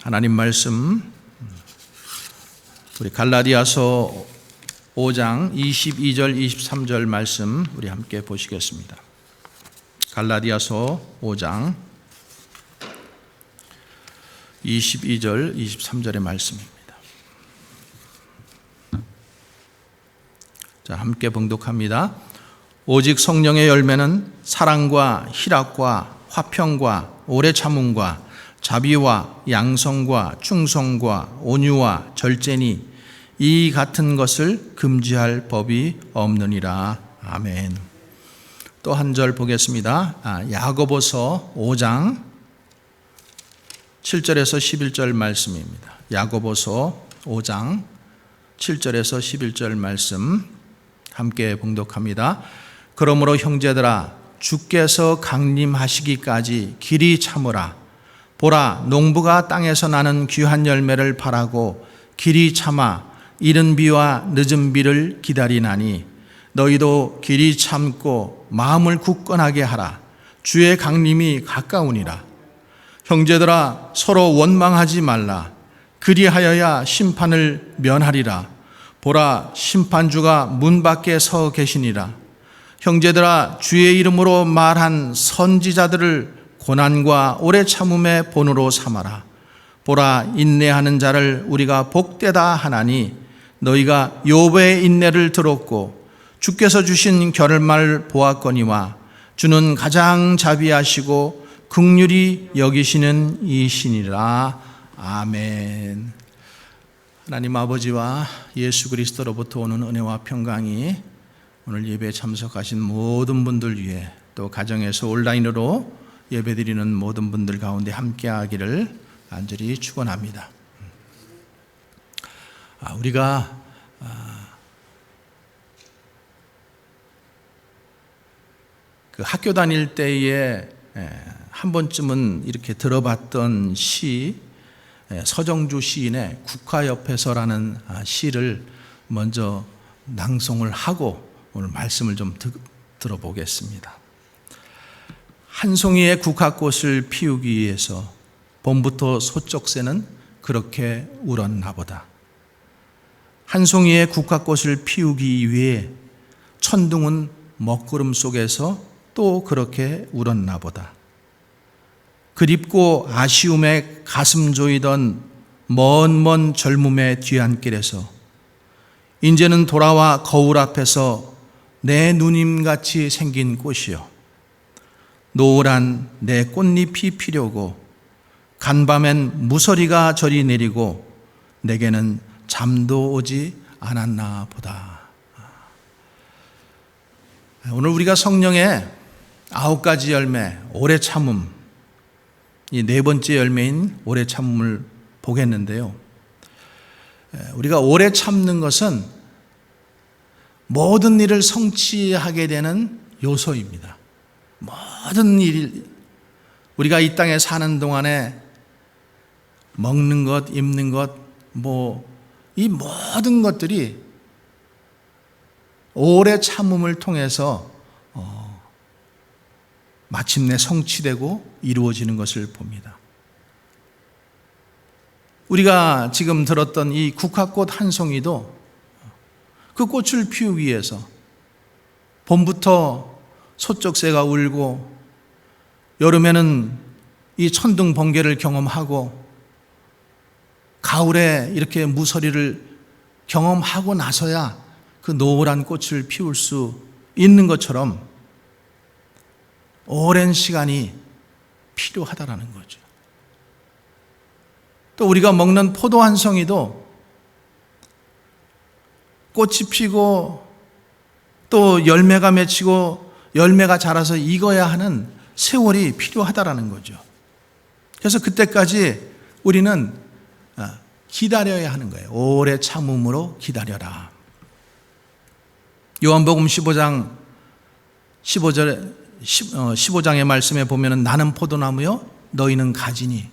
하나님 말씀 우리 갈라디아서 5장 22절 23절 말씀 우리 함께 보시겠습니다. 갈라디아서 5장 22절 23절의 말씀입니다. 자, 함께 봉독합니다. 오직 성령의 열매는 사랑과 희락과 화평과 오래 참음과 자비와 양성과 충성과 온유와 절제니 이 같은 것을 금지할 법이 없느니라. 아멘. 또 한 절 보겠습니다. 야고보서 5장 7절에서 11절 말씀입니다. 야고보서 5장 7절에서 11절 말씀 함께 봉독합니다. 그러므로 형제들아 주께서 강림하시기까지 길이 참으라. 보라, 농부가 땅에서 나는 귀한 열매를 바라고 길이 참아 이른 비와 늦은 비를 기다리나니 너희도 길이 참고 마음을 굳건하게 하라. 주의 강림이 가까우니라. 형제들아 서로 원망하지 말라. 그리하여야 심판을 면하리라. 보라, 심판주가 문 밖에 서 계시니라. 형제들아 주의 이름으로 말한 선지자들을 고난과 오래 참음의 본으로 삼아라. 보라, 인내하는 자를 우리가 복되다 하나니 너희가 욥의 인내를 들었고 주께서 주신 결말을 보았거니와 주는 가장 자비하시고 긍휼히 여기시는 이시니라. 아멘. 하나님 아버지와 예수 그리스도로부터 오는 은혜와 평강이 오늘 예배에 참석하신 모든 분들 위해 또 가정에서 온라인으로 예배드리는 모든 분들 가운데 함께하기를 간절히 축원합니다. 우리가 그 학교 다닐 때에 한 번쯤은 이렇게 들어봤던 시, 서정주 시인의 국화옆에서라는 시를 먼저 낭송을 하고 오늘 말씀을 좀 들어보겠습니다. 한 송이의 국화꽃을 피우기 위해서 봄부터 소쩍새는 그렇게 울었나 보다. 한 송이의 국화꽃을 피우기 위해 천둥은 먹구름 속에서 또 그렇게 울었나 보다. 그립고 아쉬움에 가슴 조이던 먼 젊음의 뒤안길에서 이제는 돌아와 거울 앞에서 내 누님같이 생긴 꽃이요, 노란 내 꽃잎이 피려고 간밤엔 무서리가 저리 내리고 내게는 잠도 오지 않았나 보다. 오늘 우리가 성령의 9가지 열매, 오래 참음, 이 네 번째 열매인 오래 참음을 보겠는데요. 우리가 오래 참는 것은 모든 일을 성취하게 되는 요소입니다. 모든 일, 우리가 이 땅에 사는 동안에 먹는 것, 입는 것, 이 모든 것들이 오래 참음을 통해서 마침내 성취되고 이루어지는 것을 봅니다. 우리가 지금 들었던 이 국화꽃 한 송이도 그 꽃을 피우기 위해서 봄부터 소쩍새가 울고 여름에는 이 천둥 번개를 경험하고 가을에 이렇게 무서리를 경험하고 나서야 그 노란 꽃을 피울 수 있는 것처럼 오랜 시간이 필요하다라는 거죠. 또 우리가 먹는 포도 한 송이도 꽃이 피고 또 열매가 맺히고 열매가 자라서 익어야 하는 세월이 필요하다라는 거죠. 그래서 그때까지 우리는 기다려야 하는 거예요. 오래 참음으로 기다려라. 요한복음 15장의 말씀에 보면은 나는 포도나무요 너희는 가지니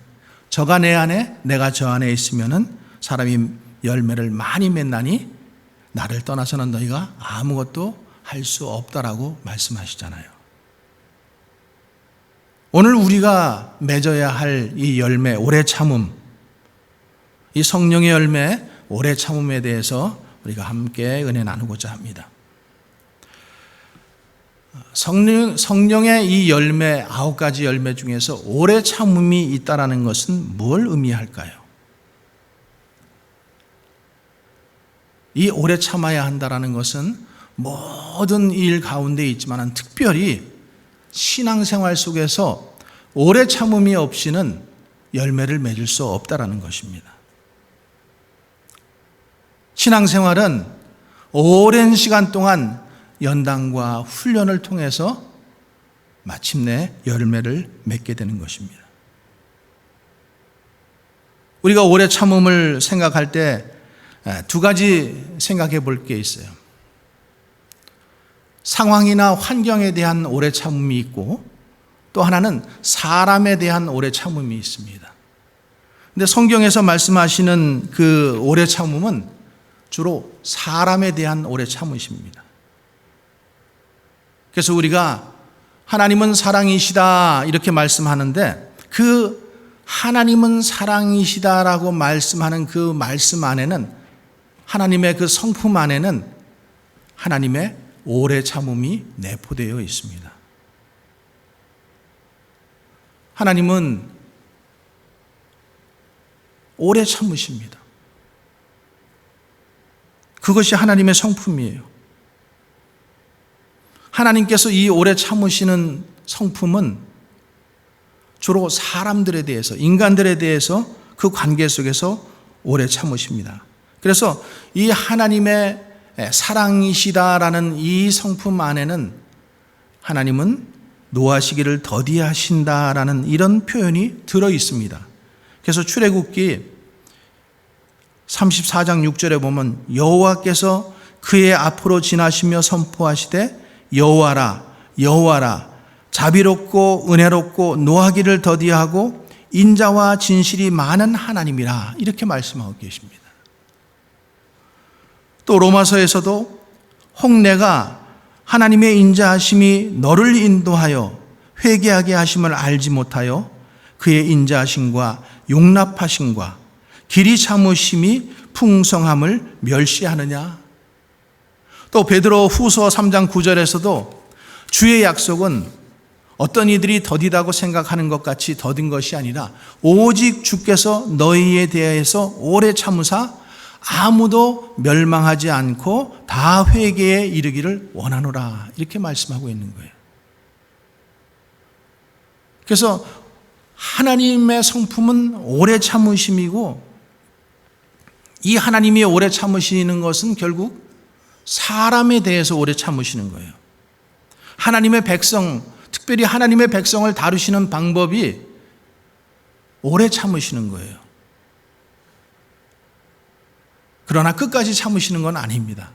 저가 내 안에 내가 저 안에 있으면은 사람이 열매를 많이 맺나니 나를 떠나서는 너희가 아무것도 할 수 없다라고 말씀하시잖아요. 오늘 우리가 맺어야 할 이 열매, 오래 참음, 이 성령의 열매, 오래 참음에 대해서 우리가 함께 은혜 나누고자 합니다. 성령의 이 열매, 9가지 열매 중에서 오래 참음이 있다라는 것은 뭘 의미할까요? 이 오래 참아야 한다라는 것은 모든 일 가운데 있지만 특별히 신앙생활 속에서 오래 참음이 없이는 열매를 맺을 수 없다라는 것입니다. 신앙생활은 오랜 시간 동안 연단과 훈련을 통해서 마침내 열매를 맺게 되는 것입니다. 우리가 오래 참음을 생각할 때 2가지 생각해 볼 게 있어요. 상황이나 환경에 대한 오래 참음이 있고 또 하나는 사람에 대한 오래 참음이 있습니다. 근데 성경에서 말씀하시는 그 오래 참음은 주로 사람에 대한 오래 참으십니다. 그래서 우리가 하나님은 사랑이시다 이렇게 말씀하는데 그 하나님은 사랑이시다라고 말씀하는 그 말씀 안에는, 하나님의 그 성품 안에는 하나님의 오래 참음이 내포되어 있습니다. 하나님은 오래 참으십니다. 그것이 하나님의 성품이에요. 하나님께서 이 오래 참으시는 성품은 주로 사람들에 대해서, 인간들에 대해서 그 관계 속에서 오래 참으십니다. 그래서 이 하나님의 사랑이시다라는 이 성품 안에는 하나님은 노하시기를 더디하신다라는 이런 표현이 들어 있습니다. 그래서 출애굽기 34장 6절에 보면 여호와께서 그의 앞으로 지나시며 선포하시되 여호와라 여호와라 자비롭고 은혜롭고 노하기를 더디하고 인자와 진실이 많은 하나님이라 이렇게 말씀하고 계십니다. 또 로마서에서도 혹 내가 하나님의 인자하심이 너를 인도하여 회개하게 하심을 알지 못하여 그의 인자하심과 용납하심과 길이 참으심이 풍성함을 멸시하느냐. 또 베드로 후서 3장 9절에서도 주의 약속은 어떤 이들이 더디다고 생각하는 것 같이 더딘 것이 아니라 오직 주께서 너희에 대해서 오래 참으사 아무도 멸망하지 않고 다 회개에 이르기를 원하노라 이렇게 말씀하고 있는 거예요. 그래서 하나님의 성품은 오래 참으심이고 이 하나님이 오래 참으시는 것은 결국 사람에 대해서 오래 참으시는 거예요. 하나님의 백성, 특별히 하나님의 백성을 다루시는 방법이 오래 참으시는 거예요. 그러나 끝까지 참으시는 건 아닙니다.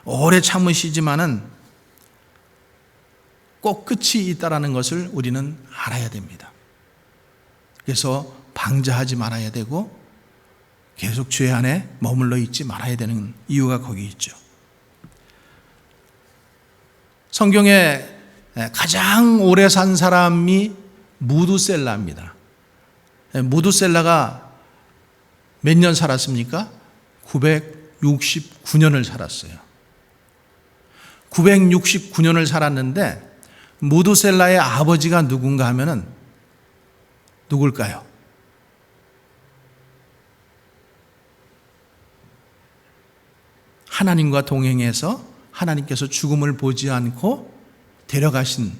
오래 참으시지만은 꼭 끝이 있다라는 것을 우리는 알아야 됩니다. 그래서 방자하지 말아야 되고 계속 죄 안에 머물러 있지 말아야 되는 이유가 거기 있죠. 성경에 가장 오래 산 사람이 무두셀라입니다. 무두셀라가 몇 년 살았습니까? 969년을 살았어요. 969년을 살았는데 무두셀라의 아버지가 누군가 하면은 누굴까요? 하나님과 동행해서 하나님께서 죽음을 보지 않고 데려가신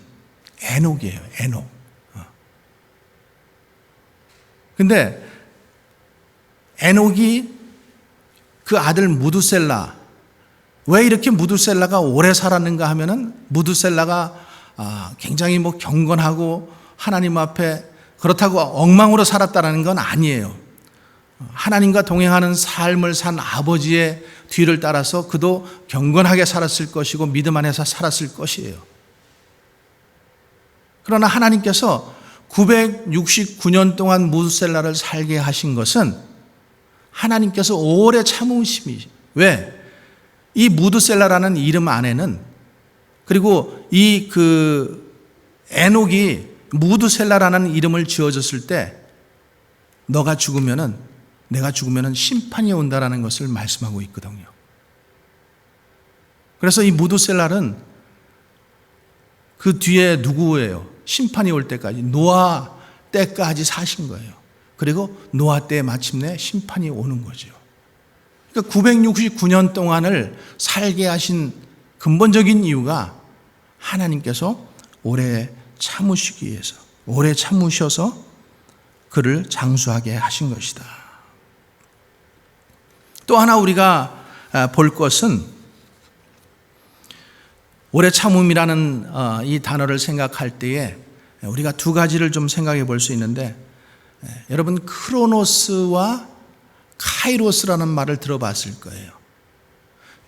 에녹이에요. 에녹. 근데 에녹이 그 아들 무두셀라, 왜 이렇게 무두셀라가 오래 살았는가 하면은 무두셀라가 굉장히 경건하고 하나님 앞에 그렇다고 엉망으로 살았다라는 건 아니에요. 하나님과 동행하는 삶을 산 아버지의 뒤를 따라서 그도 경건하게 살았을 것이고 믿음 안에서 살았을 것이에요. 그러나 하나님께서 969년 동안 무두셀라를 살게 하신 것은 하나님께서 오래 참으심이, 왜? 이 무두셀라라는 이름 안에는, 그리고 이 에녹이 무두셀라라는 이름을 지어졌을 때 내가 죽으면은 심판이 온다라는 것을 말씀하고 있거든요. 그래서 이 무두셀랄은 그 뒤에 누구예요? 심판이 올 때까지, 노아 때까지 사신 거예요. 그리고 노아 때 마침내 심판이 오는 거죠. 그러니까 969년 동안을 살게 하신 근본적인 이유가 하나님께서 오래 참으셔서 그를 장수하게 하신 것이다. 또 하나 우리가 볼 것은 오래 참음이라는 이 단어를 생각할 때에 우리가 두 가지를 좀 생각해 볼 수 있는데, 여러분 크로노스와 카이로스라는 말을 들어봤을 거예요.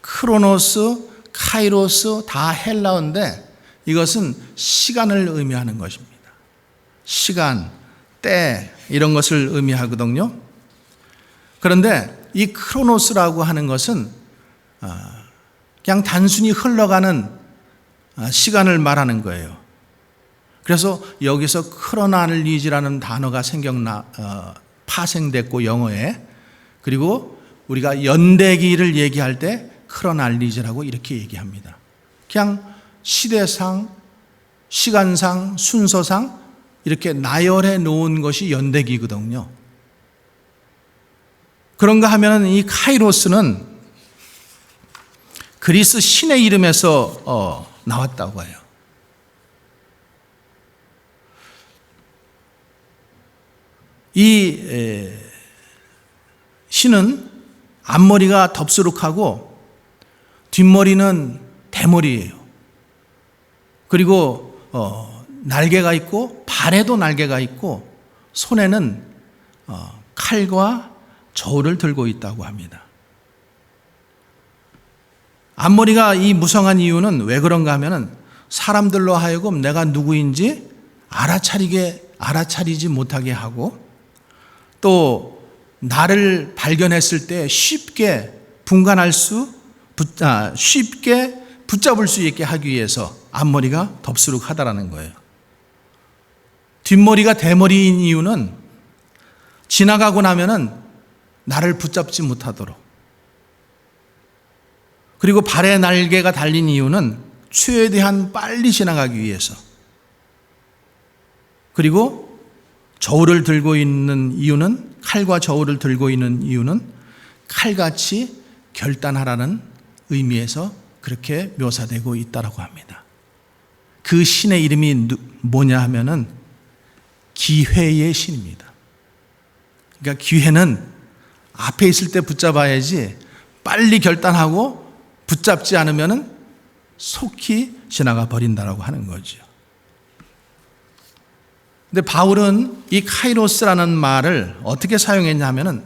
크로노스, 카이로스 다 헬라어인데 이것은 시간을 의미하는 것입니다. 시간, 때 이런 것을 의미하거든요. 그런데 이 크로노스라고 하는 것은 그냥 단순히 흘러가는 시간을 말하는 거예요. 그래서 여기서 크로날리지라는 단어가 파생됐고 영어에, 그리고 우리가 연대기를 얘기할 때 크로날리지라고 이렇게 얘기합니다. 그냥 시대상, 시간상, 순서상 이렇게 나열해 놓은 것이 연대기거든요. 그런가 하면 이 카이로스는 그리스 신의 이름에서 나왔다고 해요. 이 신은 앞머리가 덥수룩하고 뒷머리는 대머리예요. 그리고 날개가 있고 발에도 날개가 있고 손에는 칼과 저울을 들고 있다고 합니다. 앞머리가 이 무성한 이유는 왜 그런가 하면은 사람들로 하여금 내가 누구인지 알아차리지 못하게 하고, 또 나를 발견했을 때 쉽게 쉽게 붙잡을 수 있게 하기 위해서 앞머리가 덥수룩하다라는 거예요. 뒷머리가 대머리인 이유는 지나가고 나면은 나를 붙잡지 못하도록, 그리고 발에 날개가 달린 이유는 최대한 빨리 지나가기 위해서, 그리고 저울을 들고 있는 이유는, 칼과 저울을 들고 있는 이유는 칼같이 결단하라는 의미에서 그렇게 묘사되고 있다고 합니다. 그 신의 이름이 뭐냐 하면은 기회의 신입니다. 그러니까 기회는 앞에 있을 때 붙잡아야지, 빨리 결단하고 붙잡지 않으면은 속히 지나가 버린다라고 하는 거죠. 근데 바울은 이 카이로스라는 말을 어떻게 사용했냐면은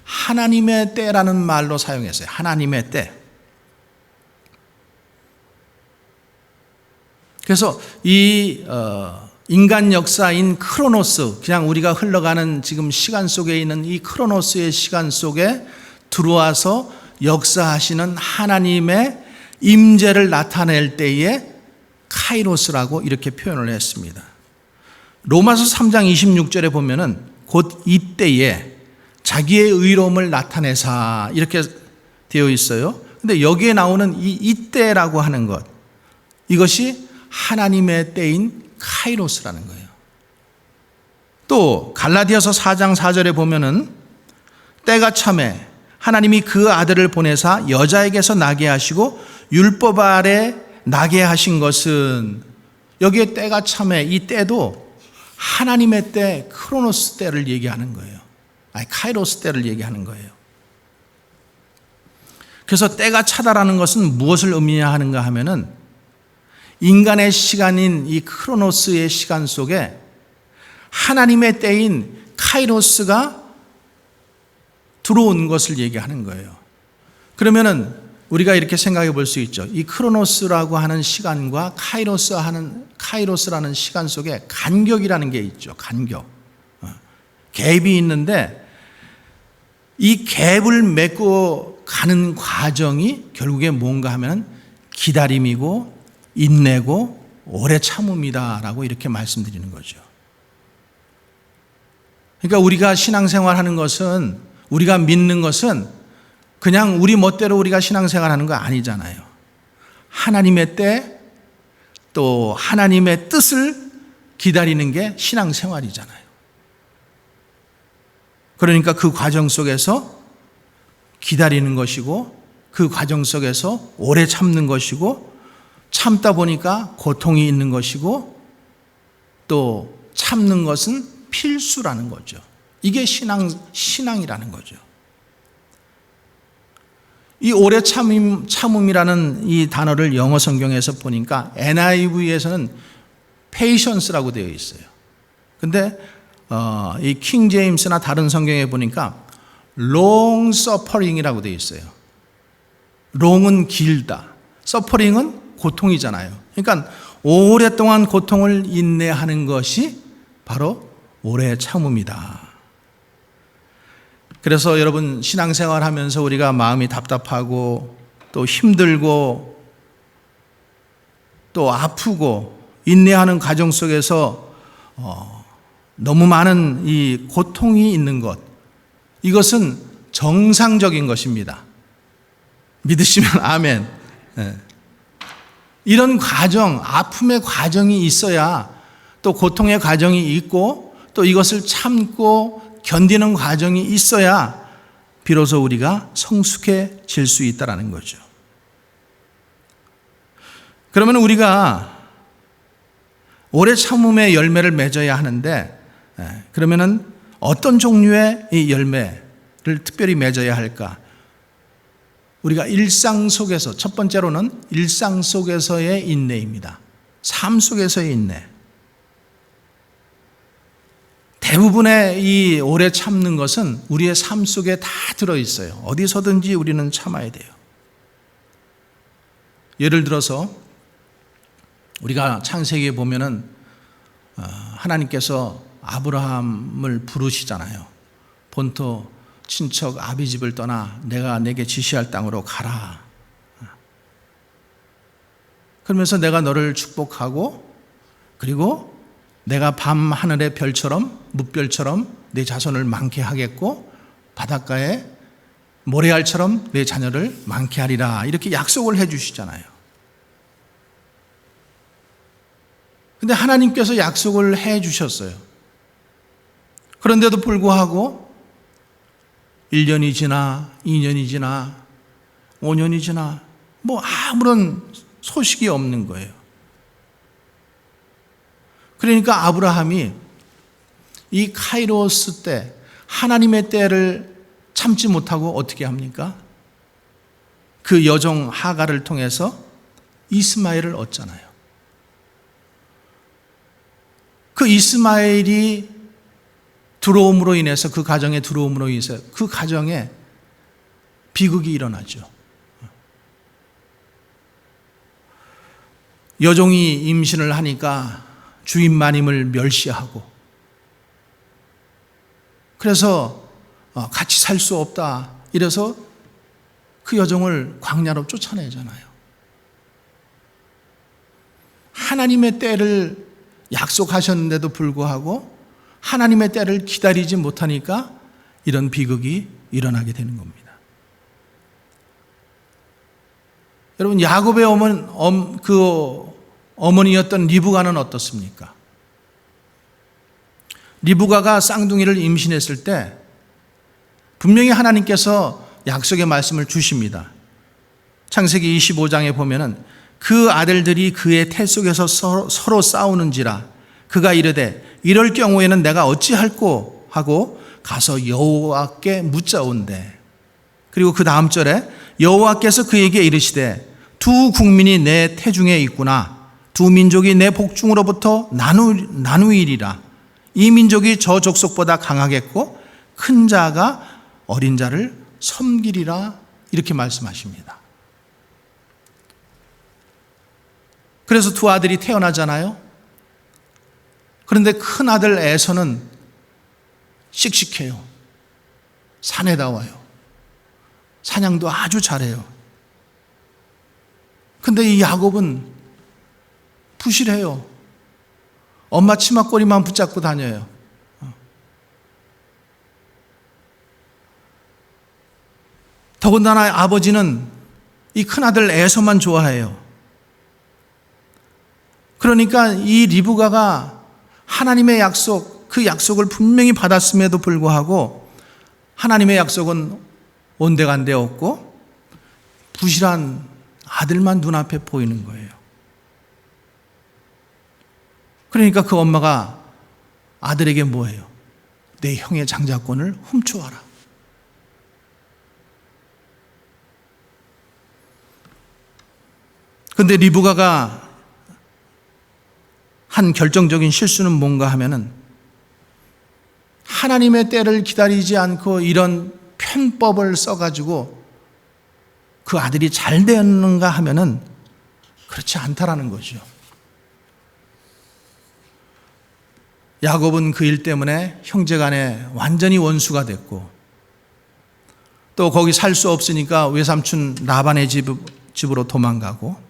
하나님의 때라는 말로 사용했어요. 하나님의 때. 그래서 이 인간 역사인 크로노스, 그냥 우리가 흘러가는 지금 시간 속에 있는 이 크로노스의 시간 속에 들어와서 역사하시는 하나님의 임재를 나타낼 때에 카이로스라고 이렇게 표현을 했습니다. 로마서 3장 26절에 보면은 곧 이때에 자기의 의로움을 나타내사 이렇게 되어 있어요. 근데 여기에 나오는 이 이때라고 하는 것, 이것이 하나님의 때인 카이로스라는 거예요. 또 갈라디아서 4장 4절에 보면은 때가 참에 하나님이 그 아들을 보내사 여자에게서 나게 하시고 율법 아래 나게 하신 것은, 여기에 때가 참에, 이 때도 하나님의 때, 크로노스 때를 얘기하는 거예요. 카이로스 때를 얘기하는 거예요. 그래서 때가 차다라는 것은 무엇을 의미하는가 하면은 인간의 시간인 이 크로노스의 시간 속에 하나님의 때인 카이로스가 들어온 것을 얘기하는 거예요. 그러면은 우리가 이렇게 생각해 볼 수 있죠. 이 크로노스라고 하는 시간과 카이로스라는 시간 속에 간격이라는 게 있죠. 간격. 갭이 있는데 이 갭을 메고 가는 과정이 결국에 뭔가 하면 기다림이고 인내고 오래 참음이다라고 이렇게 말씀드리는 거죠. 그러니까 우리가 신앙생활하는 것은, 우리가 믿는 것은 그냥 우리 멋대로 우리가 신앙생활하는 거 아니잖아요. 하나님의 때, 또 하나님의 뜻을 기다리는 게 신앙생활이잖아요. 그러니까 그 과정 속에서 기다리는 것이고, 그 과정 속에서 오래 참는 것이고, 참다 보니까 고통이 있는 것이고, 또 참는 것은 필수라는 거죠. 이게 신앙이라는 거죠. 이 오래 참음이라는 이 단어를 영어 성경에서 보니까 NIV에서는 patience라고 되어 있어요. 근데 이 킹 제임스나 다른 성경에 보니까 long suffering이라고 되어 있어요. long은 길다, suffering은 고통이잖아요. 그러니까 오랫동안 고통을 인내하는 것이 바로 오래 참음이다. 그래서 여러분, 신앙생활 하면서 우리가 마음이 답답하고 또 힘들고 또 아프고 인내하는 과정 속에서 너무 많은 이 고통이 있는 것, 이것은 정상적인 것입니다. 믿으시면 아멘. 이런 과정, 아픔의 과정이 있어야, 또 고통의 과정이 있고, 또 이것을 참고 견디는 과정이 있어야 비로소 우리가 성숙해질 수 있다는 거죠. 그러면 우리가 오래 참음의 열매를 맺어야 하는데, 그러면은 어떤 종류의 이 열매를 특별히 맺어야 할까? 우리가 일상 속에서, 첫 번째로는 일상 속에서의 인내입니다. 삶 속에서의 인내. 대부분의 이 오래 참는 것은 우리의 삶 속에 다 들어있어요. 어디서든지 우리는 참아야 돼요. 예를 들어서 우리가 창세기에 보면은 하나님께서 아브라함을 부르시잖아요. 본토 친척 아비 집을 떠나 내가 내게 지시할 땅으로 가라. 그러면서 내가 너를 축복하고, 그리고 내가 밤 하늘의 별처럼, 뭇별처럼 내 자손을 많게 하겠고, 바닷가에 모래알처럼 내 자녀를 많게 하리라. 이렇게 약속을 해 주시잖아요. 근데 하나님께서 약속을 해 주셨어요. 그런데도 불구하고 1년이 지나 2년이 지나 5년이 지나 뭐 아무런 소식이 없는 거예요. 그러니까 아브라함이 이 카이로스 때, 하나님의 때를 참지 못하고 어떻게 합니까? 그 여종 하갈을 통해서 이스마엘을 얻잖아요. 그 이스마엘이 들어옴으로 인해서, 그 가정에 들어옴으로 인해서 그 가정에 비극이 일어나죠. 여종이 임신을 하니까 주인 마님을 멸시하고, 그래서 같이 살 수 없다 이래서 그 여종을 광야로 쫓아내잖아요. 하나님의 때를 약속하셨는데도 불구하고 하나님의 때를 기다리지 못하니까 이런 비극이 일어나게 되는 겁니다. 여러분, 야곱의 어머니였던 리브가는 어떻습니까? 리브가가 쌍둥이를 임신했을 때 분명히 하나님께서 약속의 말씀을 주십니다. 창세기 25장에 보면은 그 아들들이 그의 태 속에서 서로 싸우는지라 그가 이르되 이럴 경우에는 내가 어찌할꼬 하고 가서 여호와께 묻자온대. 그리고 그 다음 절에 여호와께서 그에게 이르시되 두 국민이 내 태중에 있구나. 두 민족이 내 복중으로부터 나누이리라. 이 민족이 저 족속보다 강하겠고 큰 자가 어린 자를 섬기리라. 이렇게 말씀하십니다. 그래서 두 아들이 태어나잖아요. 그런데 큰 아들 에서는 씩씩해요. 산에다 와요. 사냥도 아주 잘해요. 근데 이 야곱은 부실해요. 엄마 치마꼬리만 붙잡고 다녀요. 더군다나 아버지는 이 큰아들 에서만 좋아해요. 그러니까 이 리브가가 하나님의 약속, 그 약속을 분명히 받았음에도 불구하고 하나님의 약속은 온데간데 없고 부실한 아들만 눈앞에 보이는 거예요. 그러니까 그 엄마가 아들에게 뭐예요? 내 형의 장자권을 훔쳐와라. 그런데 리브가가 한 결정적인 실수는 뭔가 하면은 하나님의 때를 기다리지 않고 이런 편법을 써가지고 그 아들이 잘 되었는가 하면은 그렇지 않다라는 거죠. 야곱은 그 일 때문에 형제간에 완전히 원수가 됐고 또 거기 살 수 없으니까 외삼촌 라반의 집으로 도망가고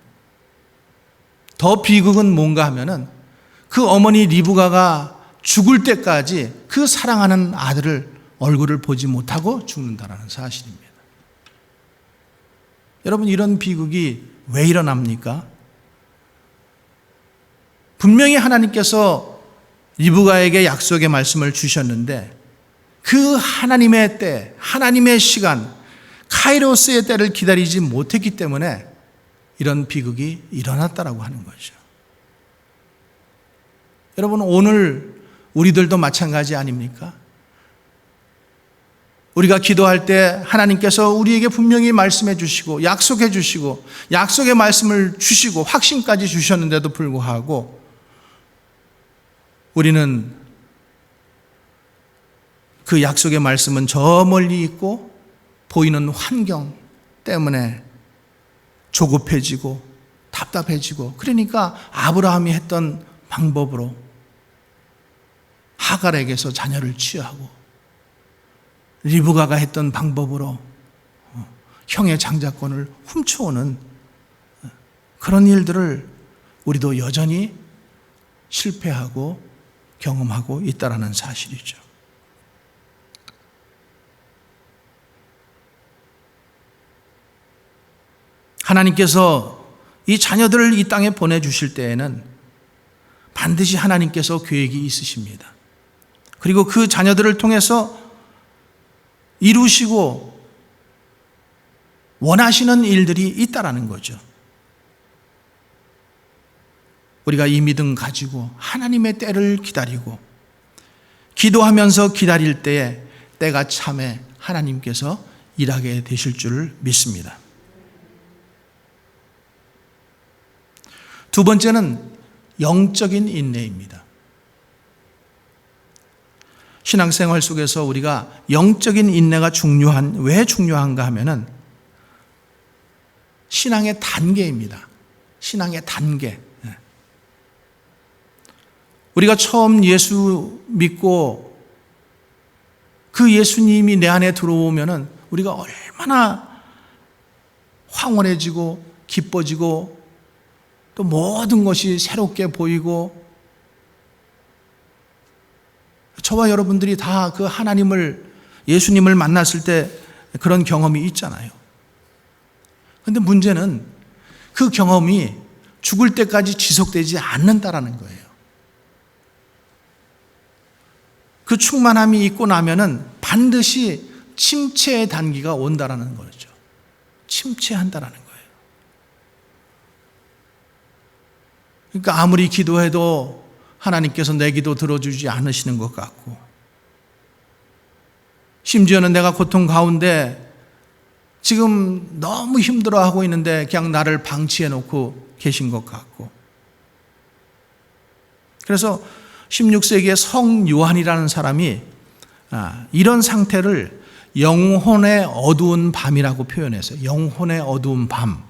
더 비극은 뭔가 하면은 그 어머니 리브가가 죽을 때까지 그 사랑하는 아들을 얼굴을 보지 못하고 죽는다라는 사실입니다. 여러분, 이런 비극이 왜 일어납니까? 분명히 하나님께서 리브가에게 약속의 말씀을 주셨는데 그 하나님의 때, 하나님의 시간, 카이로스의 때를 기다리지 못했기 때문에 이런 비극이 일어났다라고 하는 거죠. 여러분, 오늘 우리들도 마찬가지 아닙니까? 우리가 기도할 때 하나님께서 우리에게 분명히 말씀해 주시고 약속해 주시고 약속의 말씀을 주시고 확신까지 주셨는데도 불구하고 우리는 그 약속의 말씀은 저 멀리 있고 보이는 환경 때문에 조급해지고 답답해지고, 그러니까 아브라함이 했던 방법으로 하갈에게서 자녀를 취하고 리브가가 했던 방법으로 형의 장자권을 훔쳐오는 그런 일들을 우리도 여전히 실패하고 경험하고 있다는 사실이죠. 하나님께서 이 자녀들을 이 땅에 보내주실 때에는 반드시 하나님께서 계획이 있으십니다. 그리고 그 자녀들을 통해서 이루시고 원하시는 일들이 있다라는 거죠. 우리가 이 믿음 가지고 하나님의 때를 기다리고 기도하면서 기다릴 때에 때가 참에 하나님께서 일하게 되실 줄을 믿습니다. 두 번째는 영적인 인내입니다. 신앙생활 속에서 우리가 영적인 인내가 왜 중요한가 하면은 신앙의 단계입니다. 신앙의 단계. 우리가 처음 예수 믿고 그 예수님이 내 안에 들어오면은 우리가 얼마나 황홀해지고 기뻐지고 또 모든 것이 새롭게 보이고, 저와 여러분들이 다 그 하나님을, 예수님을 만났을 때 그런 경험이 있잖아요. 그런데 문제는 그 경험이 죽을 때까지 지속되지 않는다라는 거예요. 그 충만함이 있고 나면은 반드시 침체의 단계가 온다라는 거죠. 침체한다라는 거예요. 그러니까 아무리 기도해도 하나님께서 내 기도 들어주지 않으시는 것 같고, 심지어는 내가 고통 가운데 지금 너무 힘들어하고 있는데 그냥 나를 방치해 놓고 계신 것 같고, 그래서 16세기의 성 요한이라는 사람이 이런 상태를 영혼의 어두운 밤이라고 표현했어요. 영혼의 어두운 밤.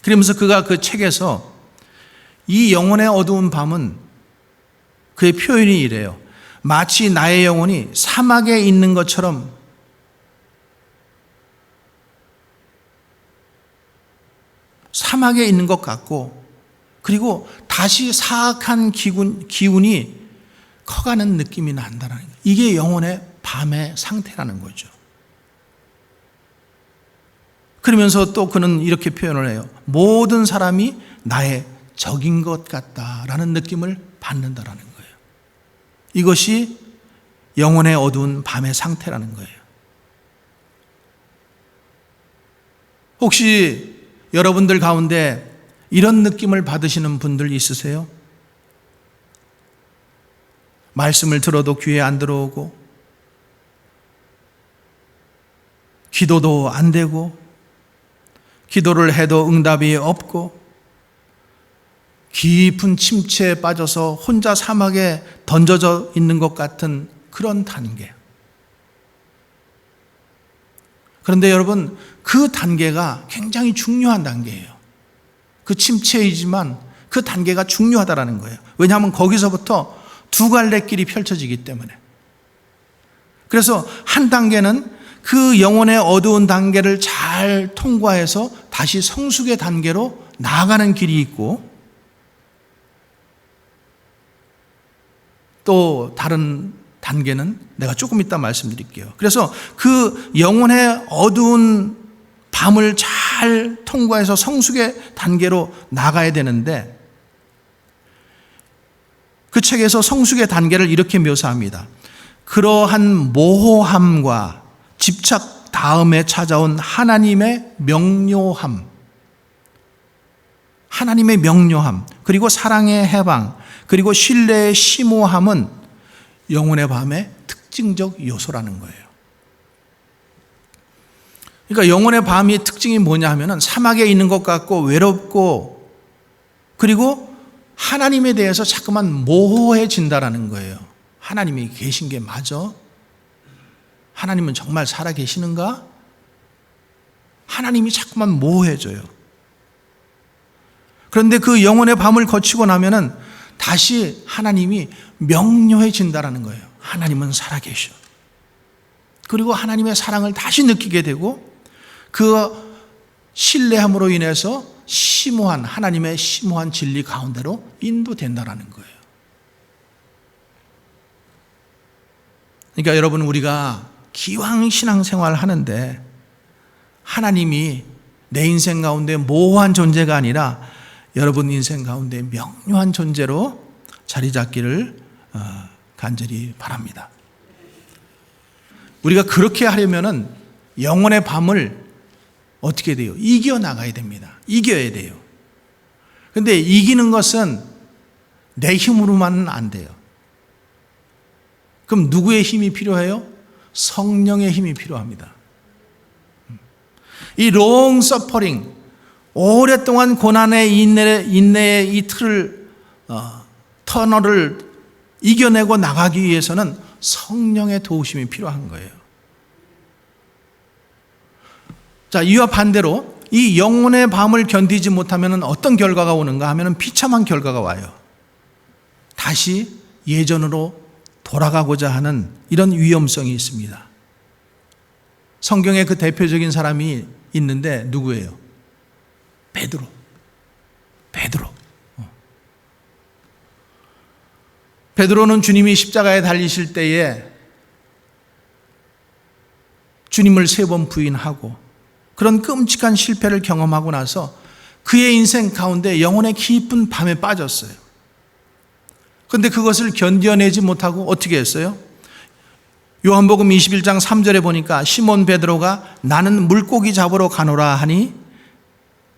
그러면서 그가 그 책에서 이 영혼의 어두운 밤은 그의 표현이 이래요. 마치 나의 영혼이 사막에 있는 것처럼 사막에 있는 것 같고, 그리고 다시 사악한 기운이 커가는 느낌이 난다는 거예요. 이게 영혼의 밤의 상태라는 거죠. 그러면서 또 그는 이렇게 표현을 해요. 모든 사람이 나의 적인 것 같다라는 느낌을 받는다라는 거예요. 이것이 영혼의 어두운 밤의 상태라는 거예요. 혹시 여러분들 가운데 이런 느낌을 받으시는 분들 있으세요? 말씀을 들어도 귀에 안 들어오고, 기도도 안 되고, 기도를 해도 응답이 없고, 깊은 침체에 빠져서 혼자 사막에 던져져 있는 것 같은 그런 단계. 그런데 여러분, 그 단계가 굉장히 중요한 단계예요. 그 침체이지만 그 단계가 중요하다라는 거예요. 왜냐하면 거기서부터 두 갈래 길이 펼쳐지기 때문에. 그래서 한 단계는 그 영혼의 어두운 단계를 잘 통과해서 다시 성숙의 단계로 나아가는 길이 있고, 또 다른 단계는 내가 조금 이따 말씀드릴게요. 그래서 그 영혼의 어두운 밤을 잘 통과해서 성숙의 단계로 나가야 되는데, 그 책에서 성숙의 단계를 이렇게 묘사합니다. 그러한 모호함과 집착 다음에 찾아온 하나님의 명료함, 그리고 사랑의 해방, 그리고 신뢰의 심오함은 영혼의 밤의 특징적 요소라는 거예요. 그러니까 영혼의 밤의 특징이 뭐냐 하면은 사막에 있는 것 같고 외롭고, 그리고 하나님에 대해서 자꾸만 모호해진다라는 거예요. 하나님이 계신 게 맞아? 하나님은 정말 살아 계시는가? 하나님이 자꾸만 모호해져요. 그런데 그 영혼의 밤을 거치고 나면은 다시 하나님이 명료해진다라는 거예요. 하나님은 살아 계셔. 그리고 하나님의 사랑을 다시 느끼게 되고, 그 신뢰함으로 인해서 하나님의 심오한 진리 가운데로 인도된다라는 거예요. 그러니까 여러분, 우리가 기왕 신앙생활 하는데 하나님이 내 인생 가운데 모호한 존재가 아니라 여러분 인생 가운데 명료한 존재로 자리 잡기를 간절히 바랍니다. 우리가 그렇게 하려면은 영혼의 밤을 어떻게 돼요? 이겨나가야 됩니다. 이겨야 돼요. 그런데 이기는 것은 내 힘으로만은 안 돼요. 그럼 누구의 힘이 필요해요? 성령의 힘이 필요합니다. 이 long suffering, 오랫동안 고난의 인내의 이 터널을 이겨내고 나가기 위해서는 성령의 도우심이 필요한 거예요. 자, 이와 반대로 이 영혼의 밤을 견디지 못하면 어떤 결과가 오는가 하면 비참한 결과가 와요. 다시 예전으로 돌아가고자 하는 이런 위험성이 있습니다. 성경에 그 대표적인 사람이 있는데 누구예요? 베드로. 베드로는 주님이 십자가에 달리실 때에 주님을 3번 부인하고 그런 끔찍한 실패를 경험하고 나서 그의 인생 가운데 영혼의 깊은 밤에 빠졌어요. 그런데 그것을 견뎌내지 못하고 어떻게 했어요? 요한복음 21장 3절에 보니까 시몬 베드로가 나는 물고기 잡으러 가노라 하니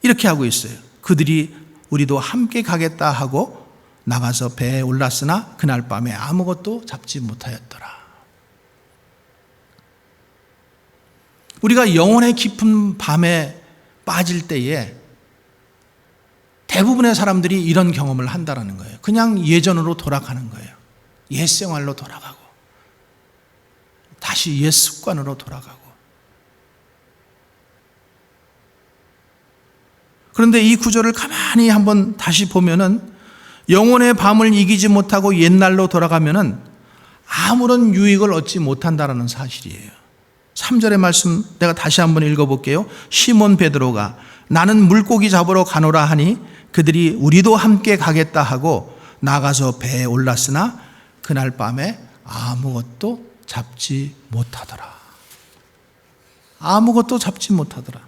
이렇게 하고 있어요. 그들이 우리도 함께 가겠다 하고 나가서 배에 올랐으나 그날 밤에 아무것도 잡지 못하였더라. 우리가 영혼의 깊은 밤에 빠질 때에 대부분의 사람들이 이런 경험을 한다는 거예요. 그냥 예전으로 돌아가는 거예요. 옛 생활로 돌아가고 다시 옛 습관으로 돌아가고. 그런데 이 구절을 가만히 한번 다시 보면은 영혼의 밤을 이기지 못하고 옛날로 돌아가면은 아무런 유익을 얻지 못한다는 사실이에요. 3절의 말씀 내가 다시 한번 읽어볼게요. 시몬 베드로가 나는 물고기 잡으러 가노라 하니 그들이 우리도 함께 가겠다 하고 나가서 배에 올랐으나 그날 밤에 아무것도 잡지 못하더라. 아무것도 잡지 못하더라.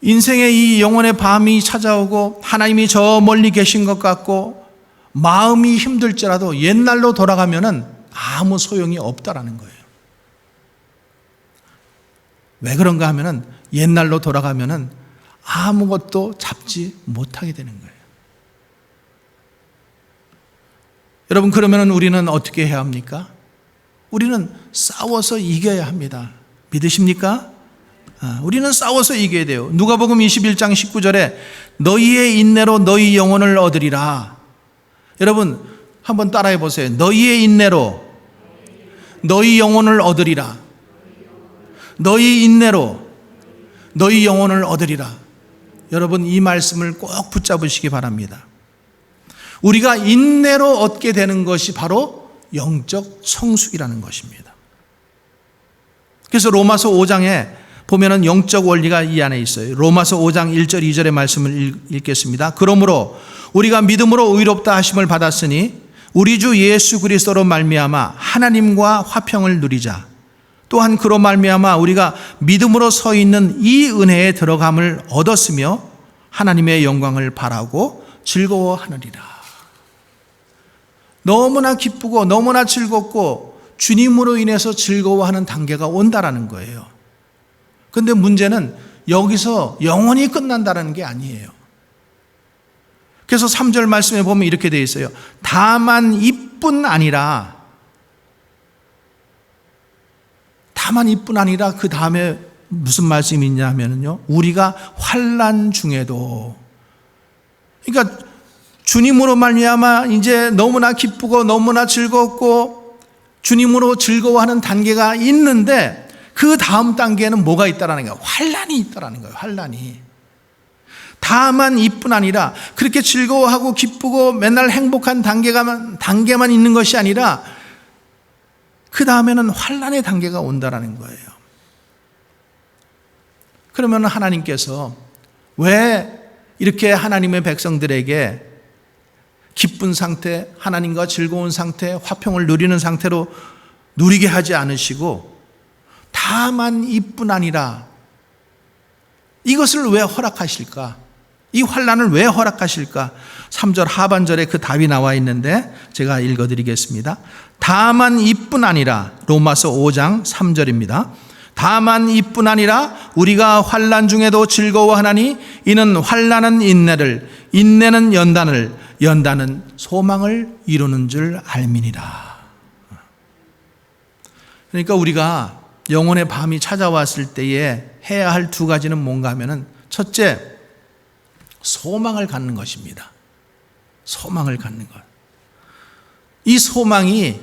인생의 이 영혼의 밤이 찾아오고 하나님이 저 멀리 계신 것 같고 마음이 힘들지라도 옛날로 돌아가면은 아무 소용이 없다라는 거예요. 왜 그런가 하면은 옛날로 돌아가면은 아무것도 잡지 못하게 되는 거예요. 여러분, 그러면은 우리는 어떻게 해야 합니까? 우리는 싸워서 이겨야 합니다. 믿으십니까? 우리는 싸워서 이겨야 돼요. 누가복음 21장 19절에 너희의 인내로 너희 영혼을 얻으리라. 여러분 한번 따라해 보세요. 너희의 인내로 너희 영혼을 얻으리라. 너희 인내로 너희 영혼을 얻으리라. 여러분 이 말씀을 꼭 붙잡으시기 바랍니다. 우리가 인내로 얻게 되는 것이 바로 영적 성숙이라는 것입니다. 그래서 로마서 5장에 보면은 영적 원리가 이 안에 있어요. 로마서 5장 1절 2절의 말씀을 읽겠습니다. 그러므로 우리가 믿음으로 의롭다 하심을 받았으니 우리 주 예수 그리스도로 말미암아 하나님과 화평을 누리자. 또한 그로 말미암아 우리가 믿음으로 서 있는 이 은혜에 들어감을 얻었으며 하나님의 영광을 바라고 즐거워하느니라. 너무나 기쁘고 너무나 즐겁고 주님으로 인해서 즐거워하는 단계가 온다라는 거예요. 그런데 문제는 여기서 영원히 끝난다는 게 아니에요. 그래서 3절 말씀에 보면 이렇게 되어 있어요. 다만 이뿐 아니라 그 다음에 무슨 말씀이 있냐 하면요, 우리가 환난 중에도, 그러니까 주님으로 말미암아 이제 너무나 기쁘고 너무나 즐겁고 주님으로 즐거워하는 단계가 있는데 그 다음 단계에는 뭐가 있다라는 거예요? 환난이 있다라는 거예요. 환난이. 다만 이뿐 아니라 그렇게 즐거워하고 기쁘고 맨날 행복한 단계만 있는 것이 아니라 그 다음에는 환난의 단계가 온다라는 거예요. 그러면 하나님께서 왜 이렇게 하나님의 백성들에게 기쁜 상태, 하나님과 즐거운 상태, 화평을 누리는 상태로 누리게 하지 않으시고 다만 이뿐 아니라 이것을 왜 허락하실까? 이 환난을 왜 허락하실까? 3절 하반절에 그 답이 나와 있는데 제가 읽어드리겠습니다. 다만 이뿐 아니라, 로마서 5장 3절입니다. 다만 이뿐 아니라 우리가 환난 중에도 즐거워하나니 이는 환난은 인내를, 인내는 연단을, 연단은 소망을 이루는 줄 알미니라. 그러니까 우리가 영혼의 밤이 찾아왔을 때에 해야 할 두 가지는 뭔가 하면은, 첫째, 소망을 갖는 것입니다. 소망을 갖는 것. 이 소망이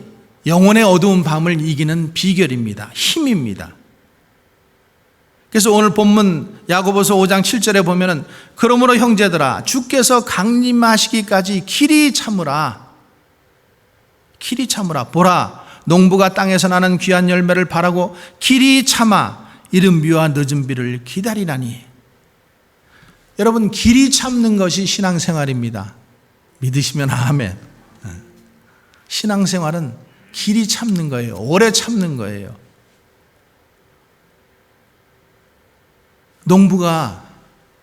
영혼의 어두운 밤을 이기는 비결입니다. 힘입니다. 그래서 오늘 본문 야고보서 5장 7절에 보면은 그러므로 형제들아 주께서 강림하시기까지 길이 참으라. 길이 참으라. 보라 농부가 땅에서 나는 귀한 열매를 바라고 길이 참아 이른 비와 늦은 비를 기다리나니. 여러분 길이 참는 것이 신앙생활입니다. 믿으시면 아멘. 신앙생활은 길이 참는 거예요. 오래 참는 거예요. 농부가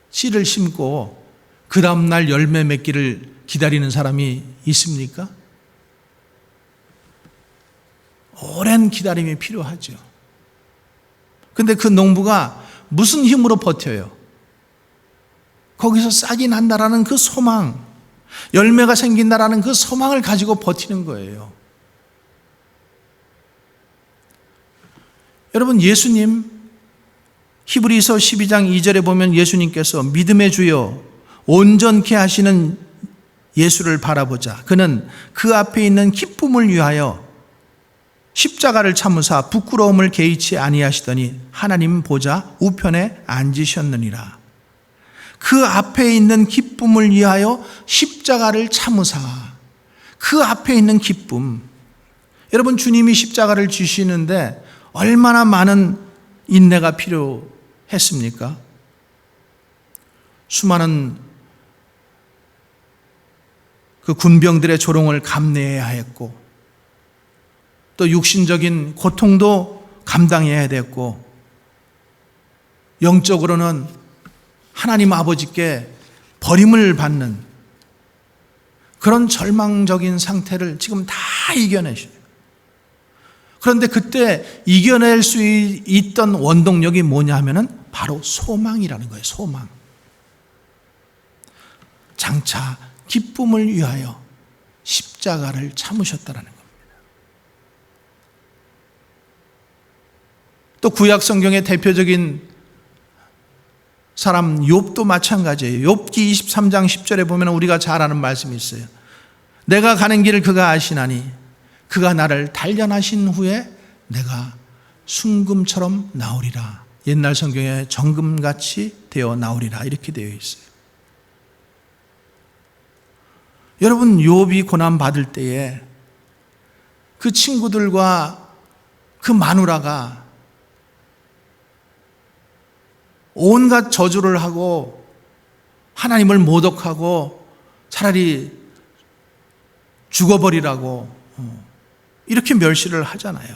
씨를 심고 그 다음날 열매 맺기를 기다리는 사람이 있습니까? 오랜 기다림이 필요하죠. 근데 그 농부가 무슨 힘으로 버텨요? 거기서 싹이 난다라는 그 소망, 열매가 생긴다라는 그 소망을 가지고 버티는 거예요. 여러분 예수님, 히브리서 12장 2절에 보면 예수님께서 믿음의 주여 온전케 하시는 예수를 바라보자. 그는 그 앞에 있는 기쁨을 위하여 십자가를 참으사 부끄러움을 개의치 아니하시더니 하나님 보좌 우편에 앉으셨느니라. 그 앞에 있는 기쁨을 위하여 십자가를 참으사, 그 앞에 있는 기쁨. 여러분 주님이 십자가를 지시는데 얼마나 많은 인내가 필요했습니까? 수많은 그 군병들의 조롱을 감내해야 했고 또 육신적인 고통도 감당해야 됐고 영적으로는 하나님 아버지께 버림을 받는 그런 절망적인 상태를 지금 다 이겨내셔요. 그런데 그때 이겨낼 수 있던 원동력이 뭐냐 하면은 바로 소망이라는 거예요. 소망. 장차 기쁨을 위하여 십자가를 참으셨다라는 겁니다. 또 구약 성경의 대표적인 사람 욥도 마찬가지예요. 욥기 23장 10절에 보면 우리가 잘 아는 말씀이 있어요. 내가 가는 길을 그가 아시나니 그가 나를 단련하신 후에 내가 순금처럼 나오리라. 옛날 성경에 정금같이 되어 나오리라 이렇게 되어 있어요. 여러분, 욥이 고난 받을 때에 그 친구들과 그 마누라가 온갖 저주를 하고 하나님을 모독하고 차라리 죽어버리라고 이렇게 멸시를 하잖아요.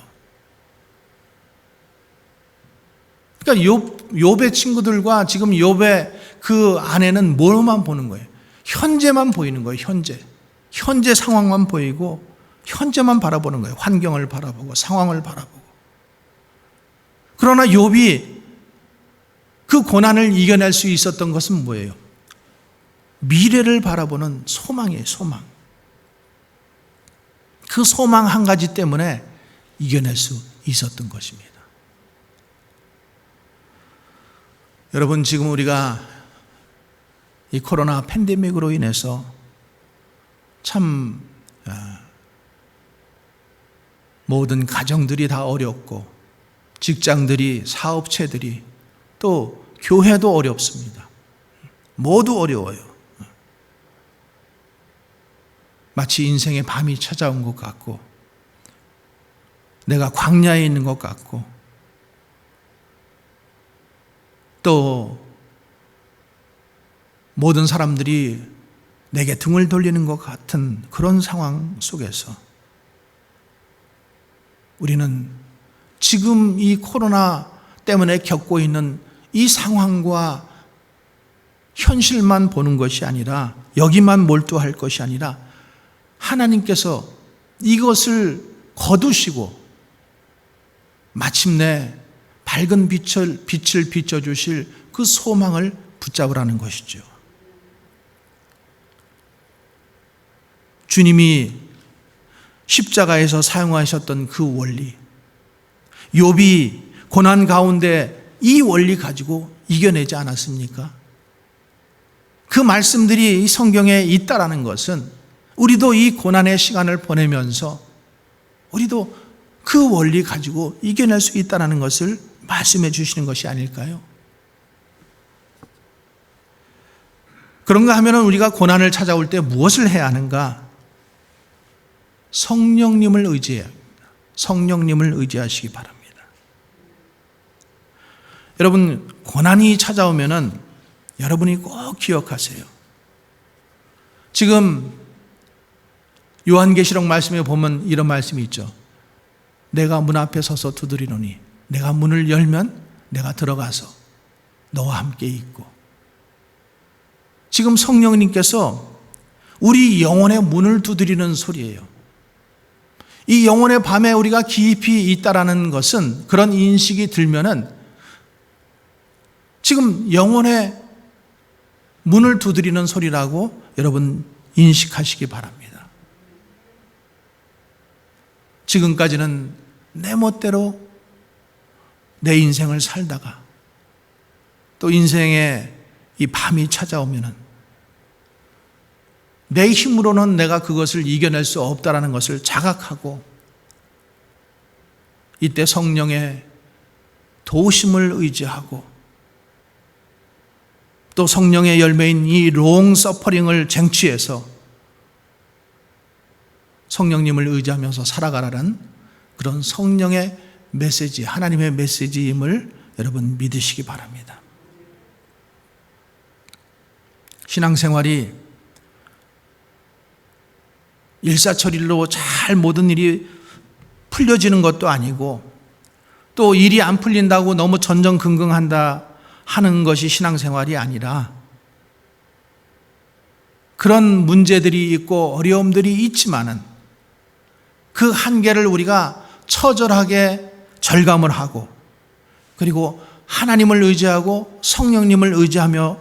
그러니까 욥의 친구들과 지금 욥의 그 아내는 뭐만 보는 거예요? 현재만 보이는 거예요. 현재 상황만 보이고 현재만 바라보는 거예요. 환경을 바라보고 상황을 바라보고. 그러나 욥이 그 고난을 이겨낼 수 있었던 것은 뭐예요? 미래를 바라보는 소망이에요. 소망. 그 소망 한 가지 때문에 이겨낼 수 있었던 것입니다. 여러분, 지금 우리가 이 코로나 팬데믹으로 인해서 참 모든 가정들이 다 어렵고 직장들이, 사업체들이, 또 교회도 어렵습니다. 모두 어려워요. 마치 인생의 밤이 찾아온 것 같고 내가 광야에 있는 것 같고 또 모든 사람들이 내게 등을 돌리는 것 같은 그런 상황 속에서 우리는 지금 이 코로나 때문에 겪고 있는 이 상황과 현실만 보는 것이 아니라 여기만 몰두할 것이 아니라 하나님께서 이것을 거두시고 마침내 밝은 빛을 비춰주실 그 소망을 붙잡으라는 것이죠. 주님이 십자가에서 사용하셨던 그 원리, 욥이 고난 가운데 이 원리 가지고 이겨내지 않았습니까? 그 말씀들이 이 성경에 있다라는 것은 우리도 이 고난의 시간을 보내면서 우리도 그 원리 가지고 이겨낼 수 있다는 것을 말씀해 주시는 것이 아닐까요? 그런가 하면 우리가 고난을 찾아올 때 무엇을 해야 하는가? 성령님을 의지해야 합니다. 성령님을 의지하시기 바랍니다. 여러분, 고난이 찾아오면은 여러분이 꼭 기억하세요. 지금 요한계시록 말씀에 보면 이런 말씀이 있죠. 내가 문 앞에 서서 두드리노니 내가 문을 열면 내가 들어가서 너와 함께 있고. 지금 성령님께서 우리 영혼의 문을 두드리는 소리예요. 이 영혼의 밤에 우리가 깊이 있다라는 것은 그런 인식이 들면은 지금 영혼의 문을 두드리는 소리라고 여러분 인식하시기 바랍니다. 지금까지는 내 멋대로 내 인생을 살다가 또 인생에 이 밤이 찾아오면은 내 힘으로는 내가 그것을 이겨낼 수 없다라는 것을 자각하고 이때 성령의 도우심을 의지하고 또 성령의 열매인 이 롱 서퍼링을 쟁취해서 성령님을 의지하면서 살아가라는 그런 성령의 메시지, 하나님의 메시지임을 여러분 믿으시기 바랍니다. 신앙생활이 일사천리로 잘 모든 일이 풀려지는 것도 아니고 또 일이 안 풀린다고 너무 전전긍긍한다 하는 것이 신앙생활이 아니라 그런 문제들이 있고 어려움들이 있지만은 그 한계를 우리가 처절하게 절감을 하고 그리고 하나님을 의지하고 성령님을 의지하며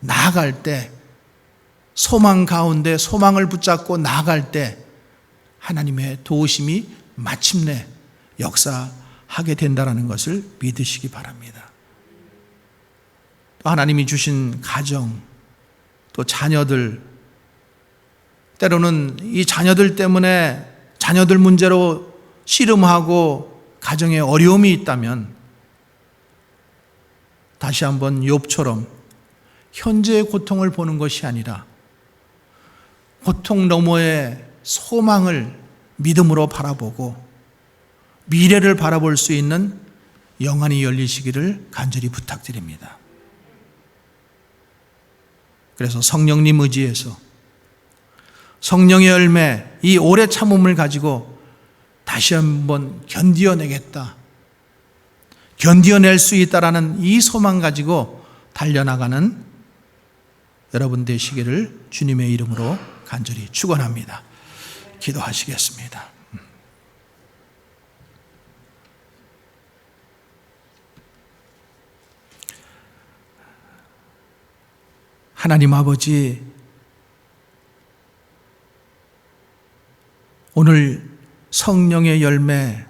나아갈 때 소망 가운데 소망을 붙잡고 나아갈 때 하나님의 도우심이 마침내 역사하게 된다는 것을 믿으시기 바랍니다. 또 하나님이 주신 가정, 또 자녀들, 때로는 이 자녀들 때문에 자녀들 문제로 씨름하고 가정에 어려움이 있다면 다시 한번 욥처럼 현재의 고통을 보는 것이 아니라 고통 너머의 소망을 믿음으로 바라보고 미래를 바라볼 수 있는 영안이 열리시기를 간절히 부탁드립니다. 그래서 성령님 의지해서 성령의 열매, 이 오래 참음을 가지고 다시 한번 견디어내겠다, 견디어낼 수 있다라는 이 소망 가지고 달려나가는 여러분 되시기를 주님의 이름으로 간절히 축원합니다. 기도하시겠습니다. 하나님 아버지, 오늘 성령의 열매,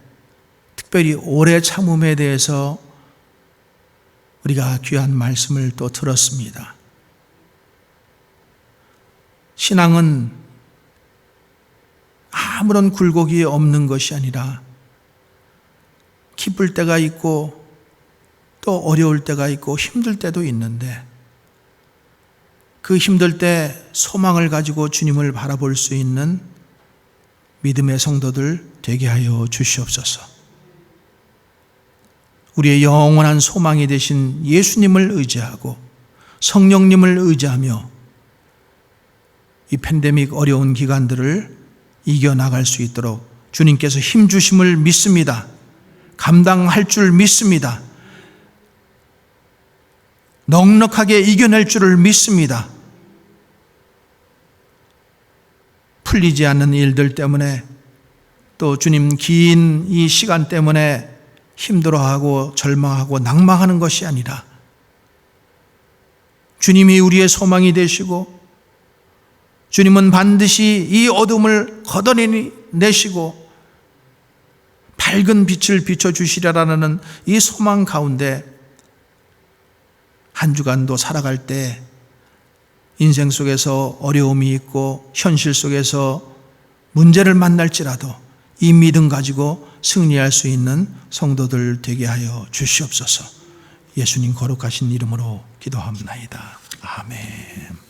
특별히 오래 참음에 대해서 우리가 귀한 말씀을 또 들었습니다. 신앙은 아무런 굴곡이 없는 것이 아니라 기쁠 때가 있고 또 어려울 때가 있고 힘들 때도 있는데 그 힘들 때 소망을 가지고 주님을 바라볼 수 있는 믿음의 성도들 되게 하여 주시옵소서. 우리의 영원한 소망이 되신 예수님을 의지하고 성령님을 의지하며 이 팬데믹 어려운 기간들을 이겨나갈 수 있도록 주님께서 힘 주심을 믿습니다. 감당할 줄 믿습니다. 넉넉하게 이겨낼 줄을 믿습니다. 풀리지 않는 일들 때문에 또 주님 긴 이 시간 때문에 힘들어하고 절망하고 낭망하는 것이 아니라 주님이 우리의 소망이 되시고 주님은 반드시 이 어둠을 걷어내시고 밝은 빛을 비춰주시리라는 이 소망 가운데 한 주간도 살아갈 때 인생 속에서 어려움이 있고 현실 속에서 문제를 만날지라도 이 믿음 가지고 승리할 수 있는 성도들 되게 하여 주시옵소서. 예수님 거룩하신 이름으로 기도합나이다. 아멘.